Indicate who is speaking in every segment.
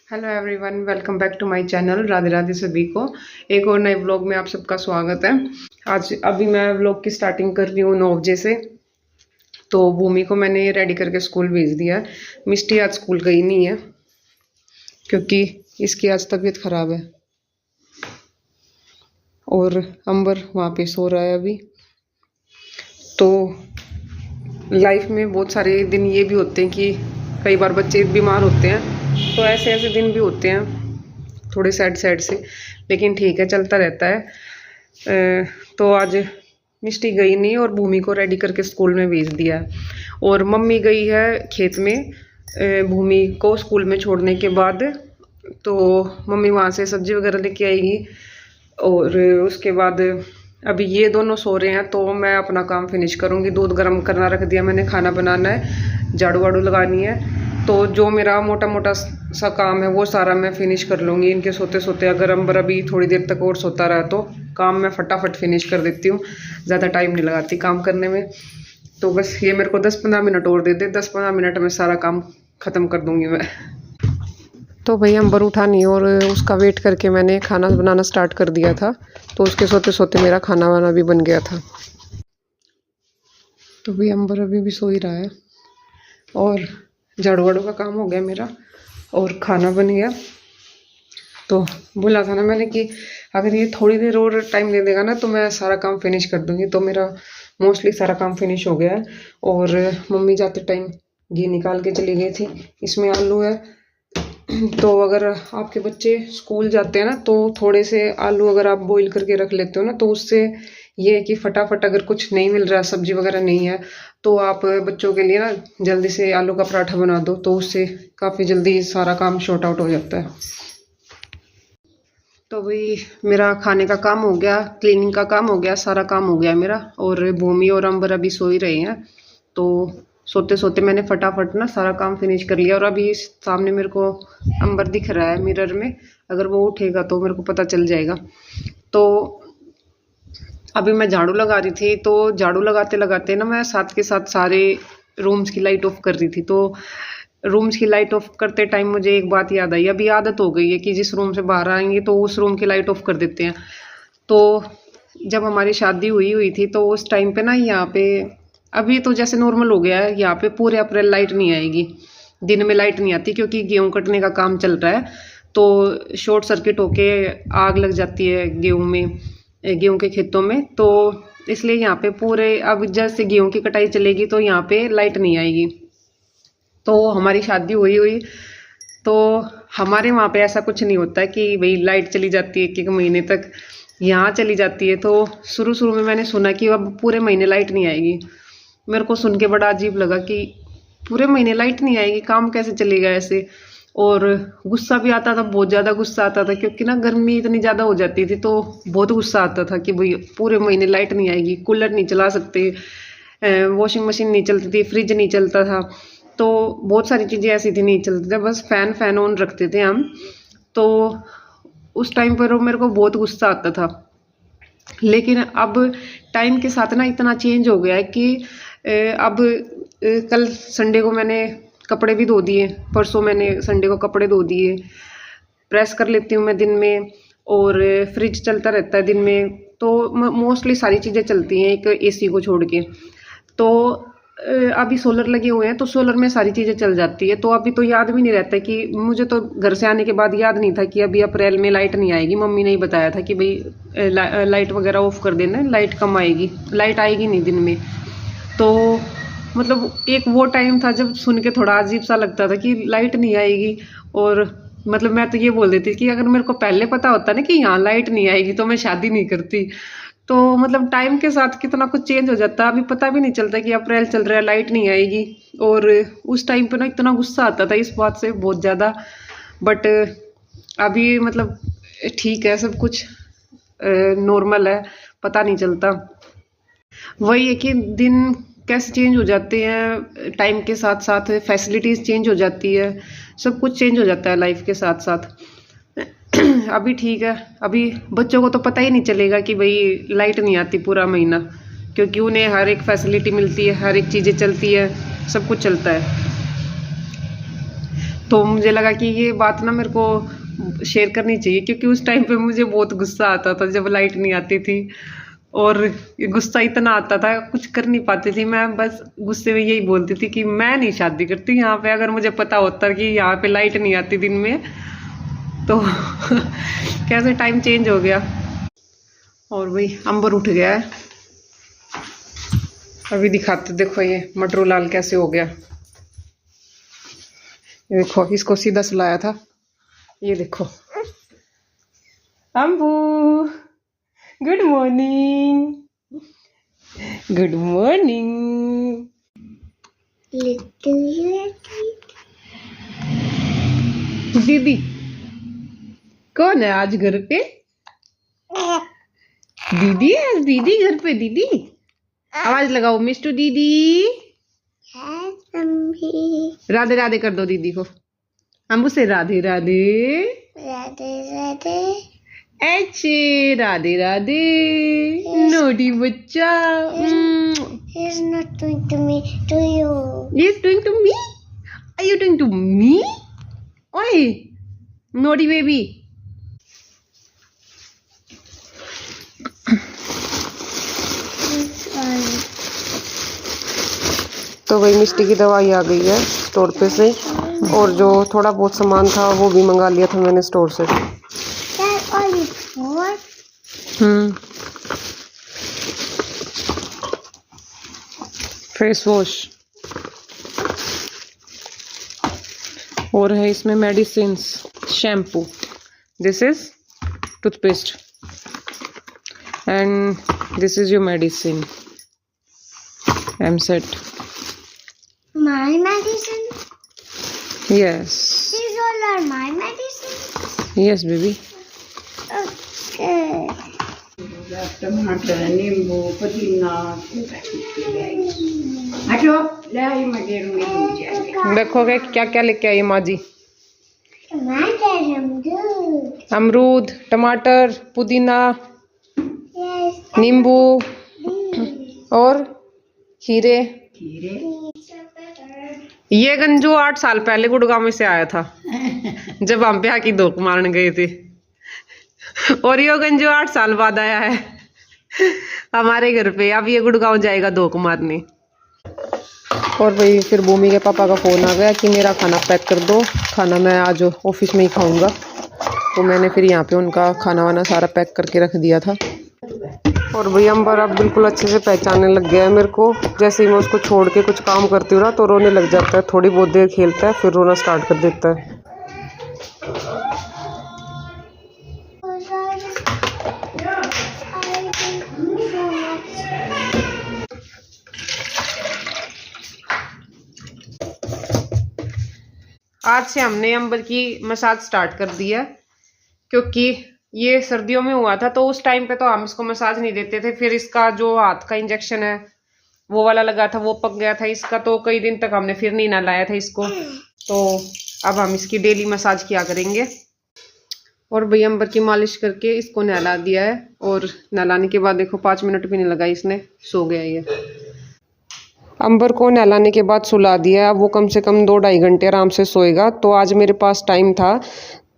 Speaker 1: Hello everyone, welcome back to my channel. Radhe Radhe सभी को। एक और नए व्लॉग में आप सबका स्वागत है। आज अभी मैं व्लॉग की स्टार्टिंग कर रही हूँ 9 बजे से। तो भूमि को मैंने रेडी करके स्कूल भेज दिया है। मिष्टी आज स्कूल गई नहीं है क्योंकि इसकी आज तबीयत खराब है। और अंबर वहाँ पे सो रहा है अभी। तो लाइफ में बहुत सारे दिन ये भी होते हैं कि कई बार बच्चे बीमार होते हैं, तो ऐसे ऐसे दिन भी होते हैं थोड़े सैड से, लेकिन ठीक है, चलता रहता है। तो आज मिष्टी गई नहीं और भूमि को रेडी करके स्कूल में भेज दिया है। और मम्मी गई है खेत में भूमि को स्कूल में छोड़ने के बाद। तो मम्मी वहाँ से सब्जी वगैरह लेके आएगी और उसके बाद अभी ये दोनों सो रहे हैं तो मैं अपना काम फिनिश करूँगी। दूध गर्म करना रख दिया मैंने, खाना बनाना है, झाड़ू वाड़ू लगानी है। तो जो मेरा मोटा मोटा सा काम है वो सारा मैं फिनिश कर लूँगी इनके सोते सोते। अगर अंबर अभी थोड़ी देर तक और सोता रहा तो काम मैं फटाफट फिनिश कर देती हूँ, ज़्यादा टाइम नहीं लगाती काम करने में। तो बस ये मेरे को 10-15 मिनट और दे दे, 10-15 मिनट में सारा काम ख़त्म कर दूँगी मैं। तो भाई अंबर उठा नहीं और उसका वेट करके मैंने खाना बनाना स्टार्ट कर दिया था। तो उसके सोते सोते मेरा खाना वाना भी बन गया था। तो भाई अंबर अभी भी सो ही रहा है और झाड़ू वाड़ू का काम हो गया मेरा और खाना बन गया। तो बोला था ना मैंने कि अगर ये थोड़ी देर और टाइम दे देगा ना तो मैं सारा काम फिनिश कर दूँगी। तो मेरा मोस्टली सारा काम फिनिश हो गया है। और मम्मी जाते टाइम घी निकाल के चली गई थी। इसमें आलू है। तो अगर आपके बच्चे स्कूल जाते हैं ना तो थोड़े से आलू अगर आप बॉईल करके रख लेते हो ना तो उससे ये है कि फटाफट अगर कुछ नहीं मिल रहा, सब्जी वगैरह नहीं है, तो आप बच्चों के लिए ना जल्दी से आलू का पराठा बना दो। तो उससे काफ़ी जल्दी सारा काम शॉर्ट आउट हो जाता है। तो भाई मेरा खाने का काम हो गया, क्लीनिंग का काम हो गया, सारा काम हो गया मेरा। और भूमि और अंबर अभी सो ही रहे हैं। तो सोते सोते मैंने फटाफट ना सारा काम फिनिश कर लिया। और अभी सामने मेरे को अंबर दिख रहा है मिरर में, अगर वो उठेगा तो मेरे को पता चल जाएगा। तो अभी मैं झाड़ू लगा रही थी, तो झाड़ू लगाते लगाते ना मैं साथ के साथ सारे रूम्स की लाइट ऑफ कर रही थी। तो रूम्स की लाइट ऑफ करते टाइम मुझे एक बात याद आई। अभी आदत हो गई है कि जिस रूम से बाहर आएंगे तो उस रूम की लाइट ऑफ कर देते हैं। तो जब हमारी शादी हुई थी तो उस टाइम पे ना यहाँ पे, अभी तो जैसे नॉर्मल हो गया है, यहाँ पे पूरे अप्रैल लाइट नहीं आएगी, दिन में लाइट नहीं आती क्योंकि गेहूँ कटने का काम चल रहा है। तो शॉर्ट सर्किट होके आग लग जाती है गेहूँ के खेतों में। तो इसलिए यहाँ पे पूरे, अब जैसे गेहूँ की कटाई चलेगी तो यहाँ पे लाइट नहीं आएगी। तो हमारी शादी हुई तो हमारे वहाँ पे ऐसा कुछ नहीं होता है कि भाई लाइट चली जाती है 1-1 महीने तक, यहाँ चली जाती है। तो शुरू में मैंने सुना कि अब पूरे महीने लाइट नहीं आएगी। मेरे को सुन के बड़ा अजीब लगा कि पूरे महीने लाइट नहीं आएगी, काम कैसे चलेगा ऐसे। और गुस्सा भी आता था, बहुत ज़्यादा गुस्सा आता था क्योंकि ना गर्मी इतनी ज़्यादा हो जाती थी। तो बहुत गुस्सा आता था कि भाई पूरे महीने लाइट नहीं आएगी, कूलर नहीं चला सकते, वॉशिंग मशीन नहीं चलती थी, फ्रिज नहीं चलता था। तो बहुत सारी चीज़ें ऐसी थी नहीं चलती थी, बस फैन ऑन रखते थे हम। तो उस टाइम पर मेरे को बहुत गुस्सा आता था। लेकिन अब टाइम के साथ ना इतना चेंज हो गया है कि अब कल संडे को मैंने कपड़े भी धो दिए, परसों मैंने संडे को कपड़े धो दिए, प्रेस कर लेती हूँ मैं दिन में। और फ्रिज चलता रहता है दिन में। तो मोस्टली सारी चीज़ें चलती हैं एक एसी को छोड़ के। तो अभी सोलर लगे हुए हैं तो सोलर में सारी चीज़ें चल जाती है। तो अभी तो याद भी नहीं रहता कि, मुझे तो घर से आने के बाद याद नहीं था कि अभी अप्रैल में लाइट नहीं आएगी। मम्मी ने ही बताया था कि भाई लाइट वगैरह ऑफ कर देना, लाइट कम आएगी, लाइट आएगी नहीं दिन में। तो मतलब एक वो टाइम था जब सुन के थोड़ा अजीब सा लगता था कि लाइट नहीं आएगी। और मतलब मैं तो ये बोल देती कि अगर मेरे को पहले पता होता ना कि यहाँ लाइट नहीं आएगी तो मैं शादी नहीं करती। तो मतलब टाइम के साथ कितना कुछ चेंज हो जाता है। अभी पता भी नहीं चलता कि अप्रैल चल रहा है, लाइट नहीं आएगी। और उस टाइम पे ना इतना गुस्सा आता था इस बात से, बहुत ज़्यादा। बट अभी मतलब ठीक है, सब कुछ नॉर्मल है, पता नहीं चलता। वही है कि दिन कैसे चेंज हो जाते हैं टाइम के साथ साथ, फैसिलिटीज़ चेंज हो जाती है, सब कुछ चेंज हो जाता है लाइफ के साथ साथ। अभी ठीक है, अभी बच्चों को तो पता ही नहीं चलेगा कि भाई लाइट नहीं आती पूरा महीना, क्योंकि उन्हें हर एक फैसिलिटी मिलती है, हर एक चीज़ें चलती है, सब कुछ चलता है। तो मुझे लगा कि ये बात ना मेरे को शेयर करनी चाहिए, क्योंकि उस टाइम पे मुझे बहुत गुस्सा आता था जब लाइट नहीं आती थी। और ये गुस्सा इतना आता था, कुछ कर नहीं पाती थी मैं, बस गुस्से में यही बोलती थी कि मैं नहीं शादी करती यहाँ पे, अगर मुझे पता होता कि यहाँ पे लाइट नहीं आती दिन में तो कैसे टाइम चेंज हो गया। और भाई अंबर उठ गया है, अभी दिखाते, देखो ये मटरू लाल कैसे हो गया। ये देखो, इसको सीधा सुलाया था, ये देखो। Ambu good morning, good morning. दीदी कौन है आज घर पे? दीदी है, दीदी घर पे, दीदी आवाज लगाओ, मिस्टू दीदी। राधे राधे कर दो दीदी को, अम्बू से राधे राधे। राधे राधे, अच्छे राधे राधे। नोटी बच्चा।
Speaker 2: He's not doing to me, to you.
Speaker 1: He's doing to me? Are you doing to me? Oi, naughty baby. तो वही मिस्टी की दवाई आ गई है स्टोर पे से, और जो थोड़ा बहुत सामान था वो भी मंगा लिया था मैंने स्टोर से। फेस वॉश, और है इसमें medicines, shampoo, this is toothpaste, and this is your medicine, EAMCET.
Speaker 2: My medicine?
Speaker 1: Yes.
Speaker 2: These all are my medicine?
Speaker 1: Yes, baby.
Speaker 2: Okay.
Speaker 3: टमाटर, नींबू, पुदीना, हटो ले आई मगर में
Speaker 1: देखोगे क्या क्या लेके आई माँ जी?
Speaker 2: टमाटर, अमरूद,
Speaker 1: अमरूद, टमाटर, पुदीना,
Speaker 2: yes,
Speaker 1: नींबू और खीरे। ये गंजू 8 साल पहले गुड़गांव में से आया था जब हम ब्याह की धोख मारने गए थे, और ये गंजू 8 साल बाद आया है हमारे घर पे। अब ये गुड़गांव जाएगा धोख मारने। और भाई फिर भूमि के पापा का फोन आ गया कि मेरा खाना पैक कर दो, खाना मैं आज ऑफिस में ही खाऊंगा। तो मैंने फिर यहाँ पे उनका खाना वाना सारा पैक करके रख दिया था। और भाई अंबर अब बिल्कुल अच्छे से पहचानने लग गया है मेरे को। जैसे ही मैं उसको छोड़ के कुछ काम करती हूँ ना तो रोने लग जाता है, थोड़ी बहुत देर खेलता है फिर रोना स्टार्ट कर देता है। आज से हमने अंबर की मसाज स्टार्ट कर दी है, क्योंकि ये सर्दियों में हुआ था तो उस टाइम पे तो हम इसको मसाज नहीं देते थे। फिर इसका जो हाथ का इंजेक्शन है वो वाला लगा था, वो पक गया था इसका, तो कई दिन तक हमने फिर नहीं नहलाया था इसको। तो अब हम इसकी डेली मसाज किया करेंगे। और भाई अंबर की मालिश करके इसको नहला दिया है, और नहलाने के बाद देखो 5 मिनट भी नहीं लगा इसने, सो गया ये। अंबर को नहलाने के बाद सुला दिया, अब वो कम से कम 2-2.5 घंटे आराम से सोएगा। तो आज मेरे पास टाइम था,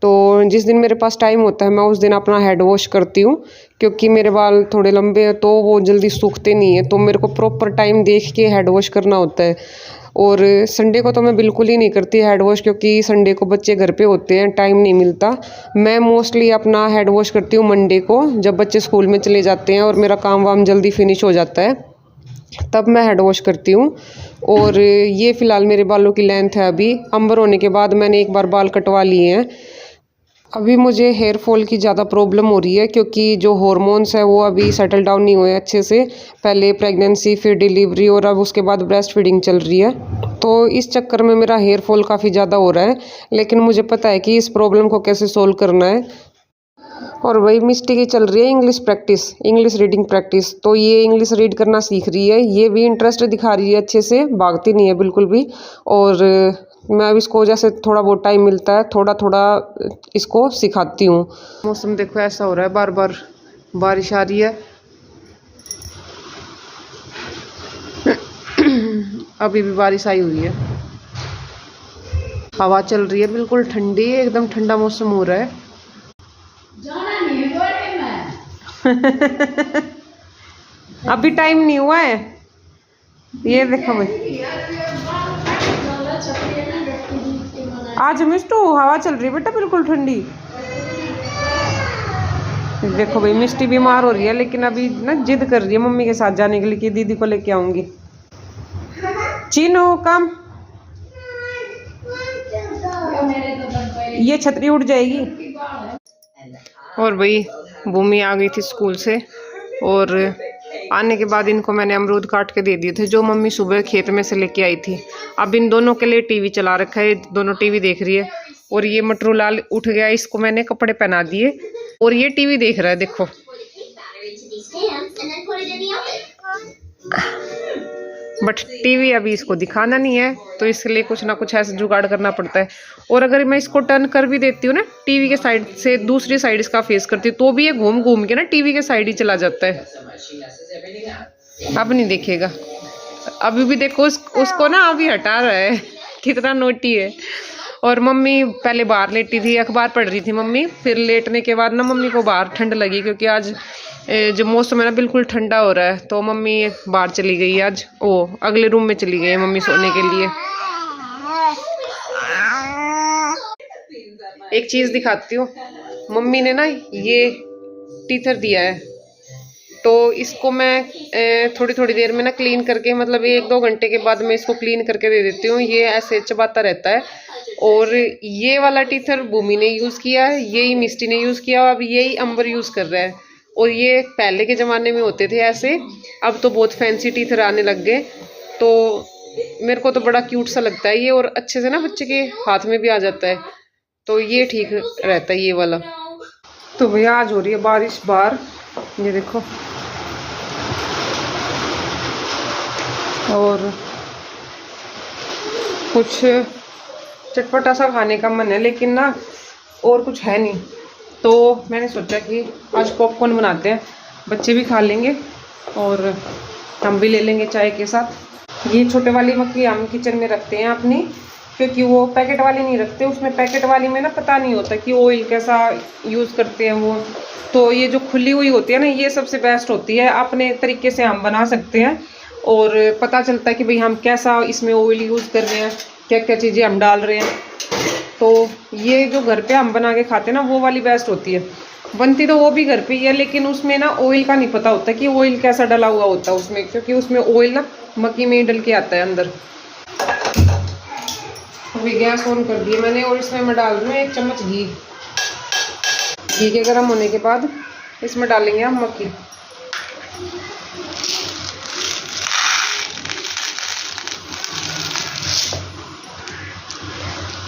Speaker 1: तो जिस दिन मेरे पास टाइम होता है मैं उस दिन अपना हेड वॉश करती हूँ, क्योंकि मेरे बाल थोड़े लंबे हैं तो वो जल्दी सूखते नहीं है, तो मेरे को प्रॉपर टाइम देख के हेड वॉश करना होता है। और संडे को तो मैं बिल्कुल ही नहीं करती हेड वॉश, क्योंकि संडे को बच्चे घर पे होते हैं, टाइम नहीं मिलता। मैं मोस्टली अपना हेड वॉश करती हूँ मंडे को, जब बच्चे स्कूल में चले जाते हैं और मेरा काम वाम जल्दी फिनिश हो जाता है, तब मैं हेड वॉश करती हूँ। और ये फ़िलहाल मेरे बालों की लेंथ है। अभी अंबर होने के बाद मैंने एक बार बाल कटवा लिए हैं। अभी मुझे हेयर फॉल की ज़्यादा प्रॉब्लम हो रही है, क्योंकि जो हॉर्मोन्स है वो अभी सेटल डाउन नहीं हुए अच्छे से। पहले प्रेगनेंसी, फिर डिलीवरी, और अब उसके बाद ब्रेस्ट फीडिंग चल रही है, तो इस चक्कर में मेरा हेयर फॉल काफ़ी ज़्यादा हो रहा है। लेकिन मुझे पता है कि इस प्रॉब्लम को कैसे सोल्व करना है। और वही मिस्टी की चल रही है English practice, English reading practice. तो ये इंग्लिश रीड करना सीख रही है, ये भी इंटरेस्ट दिखा रही है अच्छे से, भागती नहीं है बिल्कुल भी। और मैं अब इसको जैसे थोड़ा बहुत टाइम मिलता है थोड़ा थोड़ा इसको सिखाती हूँ। मौसम देखो ऐसा हो रहा है, बार बार बारिश आ रही है। अभी भी बारिश आई हुई है। हवा चल रही है बिल्कुल ठंडी, एकदम ठंडा मौसम हो रहा है।
Speaker 3: जाना नहीं है गोरे में।
Speaker 1: अभी टाइम नहीं हुआ है। ये देखो भाई, आज मिस्टू हवा चल रही है बेटा बिल्कुल ठंडी। देखो भाई, मिस्टी बीमार हो रही है, लेकिन अभी ना जिद कर रही है मम्मी के साथ जाने के लिए कि दीदी को लेके आऊंगी। चीनू कम, ये छतरी उड़ जाएगी। और भाई भूमि आ गई थी स्कूल से, और आने के बाद इनको मैंने अमरूद काट के दे दिए थे जो मम्मी सुबह खेत में से लेके आई थी। अब इन दोनों के लिए टीवी चला रखा है, दोनों टीवी देख रही है। और ये मटरू लाल उठ गया, इसको मैंने कपड़े पहना दिए और ये टीवी देख रहा है। देखो बट टीवी अभी इसको दिखाना नहीं है, तो इसके लिए कुछ ना कुछ ऐसे जुगाड़ करना पड़ता है। और अगर मैं इसको टर्न कर भी देती हूँ ना टीवी के साइड से, दूसरी साइड इसका फेस करती हूँ, तो भी ये घूम घूम के ना टीवी के साइड ही चला जाता है। अब नहीं देखेगा। अभी भी देखो उसको ना अभी हटा रहा है, कितना नोटी है। और मम्मी पहले बाहर लेटी थी, अखबार पढ़ रही थी मम्मी। फिर लेटने के बाद ना मम्मी को बाहर ठंड लगी, क्योंकि आज जो मौसम है ना बिल्कुल ठंडा हो रहा है, तो मम्मी बाहर चली गई आज। अगले रूम में चली गई है मम्मी सोने के लिए। एक चीज दिखाती हूँ, मम्मी ने ना ये टीथर दिया है, तो इसको मैं थोड़ी थोड़ी देर में ना क्लीन करके, मतलब 1-2 घंटे के बाद मैं इसको क्लीन करके दे देती हूँ। ये ऐसे चबाता रहता है। और ये वाला टीथर भूमि ने यूज़ किया है, यही मिस्टी ने यूज़ किया, अब यही अंबर यूज़ कर रहा है। और ये पहले के ज़माने में होते थे ऐसे, अब तो बहुत फैंसी टीथर आने लग गए। तो मेरे को तो बड़ा क्यूट सा लगता है ये, और अच्छे से ना बच्चे के हाथ में भी आ जाता है, तो ये ठीक रहता है ये वाला। तो भैया आज हो रही है बारिश बाहर, ये देखो। और कुछ चटपटा सा खाने का मन है, लेकिन ना और कुछ है नहीं, तो मैंने सोचा कि आज पॉपकॉर्न बनाते हैं, बच्चे भी खा लेंगे और हम भी ले लेंगे चाय के साथ। ये छोटे वाली मक्खी हम किचन में रखते हैं अपनी, क्योंकि वो पैकेट वाली नहीं रखते। उसमें पैकेट वाली में ना पता नहीं होता कि ऑयल कैसा यूज़ करते हैं वो। तो ये जो खुली हुई होती है ना, ये सबसे बेस्ट होती है, अपने तरीके से हम बना सकते हैं और पता चलता है कि भाई हम कैसा इसमें ऑयल यूज़ कर रहे हैं, क्या क्या चीज़ें हम डाल रहे हैं। तो ये जो घर पे हम बना के खाते हैं ना, वो वाली बेस्ट होती है। बनती तो वो भी घर पे ही है, लेकिन उसमें ना ऑयल का नहीं पता होता कि ऑयल कैसा डला हुआ होता है उसमें, क्योंकि उसमें ऑयल ना मक्की में ही डल के आता है अंदर। अभी गैस ऑन कर दिया मैंने, और इसमें मैं डाल रही हूँ 1 चम्मच घी। घी के गर्म होने के बाद इसमें डालेंगे हम मक्की।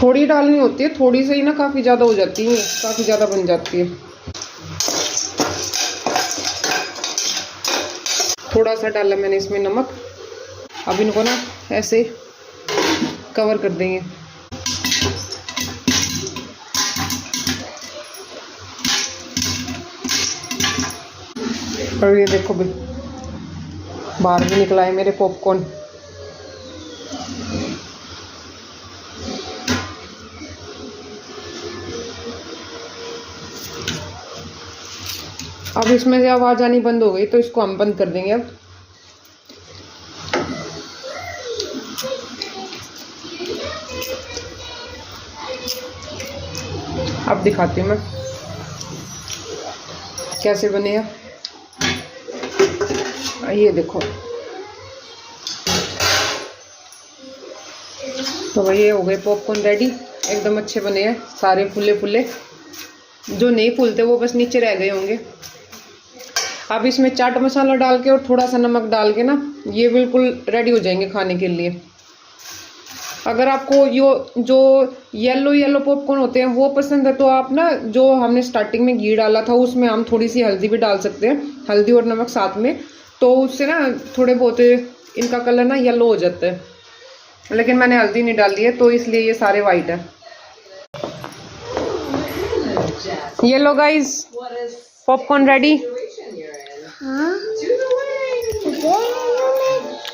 Speaker 1: थोड़ी डालनी होती है, थोड़ी से ही ना काफ़ी ज़्यादा हो जाती है, काफ़ी ज़्यादा बन जाती है। थोड़ा सा डाला मैंने इसमें नमक। अब इनको ना ऐसे कवर कर देंगे। और ये देखो भाई, बाहर भी निकला है मेरे पॉपकॉर्न। अब इसमें से आवाज़ आनी बंद हो गई, तो इसको हम बंद कर देंगे। अब दिखाती हूँ मैं कैसे बने हैं। ये देखो, तो भाई ये हो गए पॉपकॉर्न रेडी, एकदम अच्छे बने हैं, सारे फुले फुले। जो नहीं फूलते वो बस नीचे रह गए होंगे। अब इसमें चाट मसाला डाल के और थोड़ा सा नमक डाल के ना, ये बिल्कुल रेडी हो जाएंगे खाने के लिए। अगर आपको जो येलो पॉपकॉर्न होते हैं वो पसंद है, तो आप ना जो हमने स्टार्टिंग में घी डाला था उसमें हम थोड़ी सी हल्दी भी डाल सकते हैं, हल्दी और नमक साथ में, तो उससे ना थोड़े बहुत इनका कलर ना येलो हो जाता है। लेकिन मैंने हल्दी नहीं डाली है, तो इसलिए ये सारे वाइट है। ये लो guys, popcorn ready.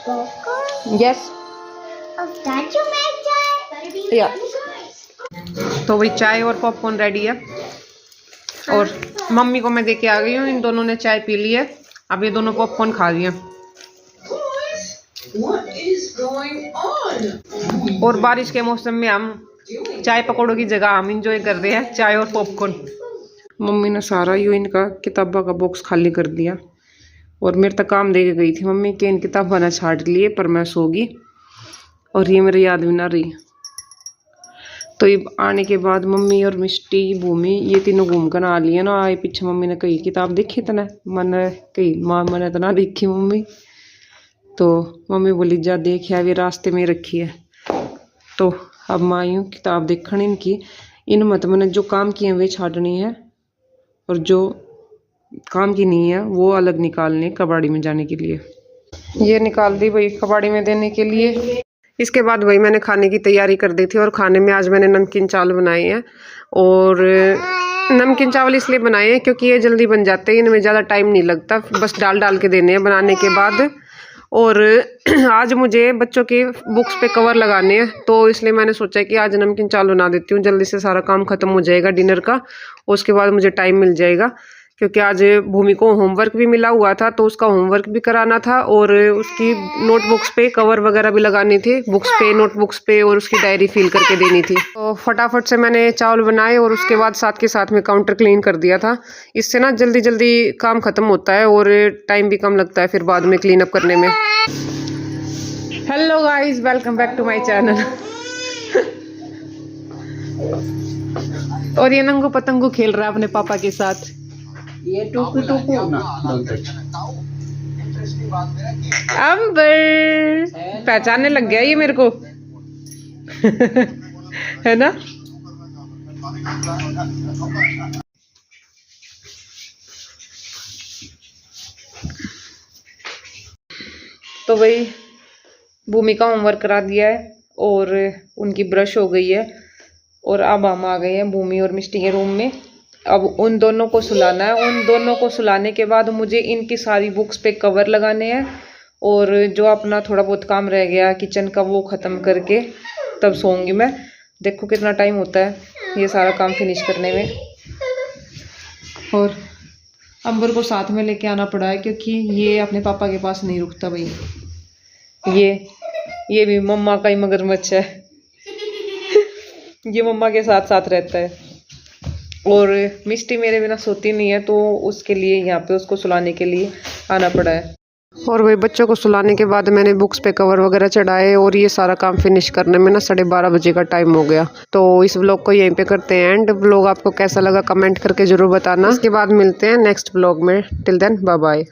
Speaker 2: Popcorn?
Speaker 1: Yes.
Speaker 2: Of that you make, Dad?
Speaker 1: Yeah. तो वही चाय और पॉपकॉर्न रेडी है और मम्मी को मैं देके आ गई हूँ। इन दोनों ने चाय पी ली है, अब ये दोनों पॉपकॉर्न खा रही हैं। और बारिश के मौसम में हम चाय पकौड़ों की जगह हम इंजॉय कर रहे हैं चाय और पॉपकॉर्न। मम्मी ने सारा यूँ इनका किताबों का बॉक्स खाली कर दिया और मेरे तक काम दे के गई थी मम्मी के इन किताबों ने छाट लिए, पर मैं सोगी और ये मेरे याद भी ना रही। तो ये आने के बाद मम्मी और मिष्टी भूमि ये तीनों घूम कर आ लिए ना। आए पीछे मम्मी ने कही किताब देखी तना मैंने कही माँ मैंने तो ना देखी मम्मी। तो मम्मी बोली जा देख अभी रास्ते में रखी है। तो अब मैं आई हूँ किताब देखने इनकी। इन मत मैंने जो काम किए वे छाटनी है और जो काम की नहीं है वो अलग निकालने कबाड़ी में जाने के लिए। ये निकाल दी भाई कबाड़ी में देने के लिए। इसके बाद वही मैंने खाने की तैयारी कर दी थी और खाने में आज मैंने नमकीन चावल बनाए हैं। और नमकीन चावल इसलिए बनाए हैं क्योंकि ये जल्दी बन जाते हैं, इनमें ज़्यादा टाइम नहीं लगता, बस डाल के देने हैं बनाने के बाद। और आज मुझे बच्चों के बुक्स पे कवर लगाने हैं तो इसलिए मैंने सोचा कि आज नमकीन चावल बना देती हूँ, जल्दी से सारा काम ख़त्म हो जाएगा डिनर का। उसके बाद मुझे टाइम मिल जाएगा क्योंकि आज भूमि को होमवर्क भी मिला हुआ था तो उसका होमवर्क भी कराना था और उसकी नोटबुक्स पे कवर वगैरह भी लगाने थे, बुक्स पे नोटबुक्स पे, और उसकी डायरी फिल करके देनी थी। तो फटाफट से मैंने चावल बनाए और उसके बाद साथ के साथ में काउंटर क्लीन कर दिया था। इससे ना जल्दी जल्दी काम ख़त्म होता है और टाइम भी कम लगता है फिर बाद में क्लीन अप करने में। Hello guys, welcome back to my channel. और ये नंगू पतंगू खेल रहा है अपने पापा के साथ।
Speaker 3: ये टुकु टुकु ना
Speaker 1: अंबर पहचानने लग गया ये मेरे को। है ना। तो वही भूमि का होमवर्क करा दिया है और उनकी ब्रश हो गई है और अब हम आ गए हैं भूमि और मिष्टी के रूम में। अब उन दोनों को सुलाना है। उन दोनों को सुलाने के बाद मुझे इनकी सारी बुक्स पे कवर लगाने हैं और जो अपना थोड़ा बहुत काम रह गया किचन का वो ख़त्म करके तब सोऊंगी मैं। देखो कितना टाइम होता है ये सारा काम फिनिश करने में। और अंबर को साथ में लेके आना पड़ा है क्योंकि ये अपने पापा के पास नहीं रुकता भाई। ये भी मम्मा का ही मगरमच्छ है। ये मम्मा के साथ साथ रहता है। और मिष्टी मेरे बिना सोती नहीं है तो उसके लिए यहाँ पे उसको सुलाने के लिए आना पड़ा है। और वही बच्चों को सुलाने के बाद मैंने बुक्स पे कवर वगैरह चढ़ाए और ये सारा काम फिनिश करने में ना 12:30 बजे का टाइम हो गया। तो इस व्लॉग को यहीं पे करते हैं एंड। व्लॉग आपको कैसा लगा कमेंट करके ज़रूर बताना। इसके बाद मिलते हैं नेक्स्ट व्लॉग में। Till then bye bye.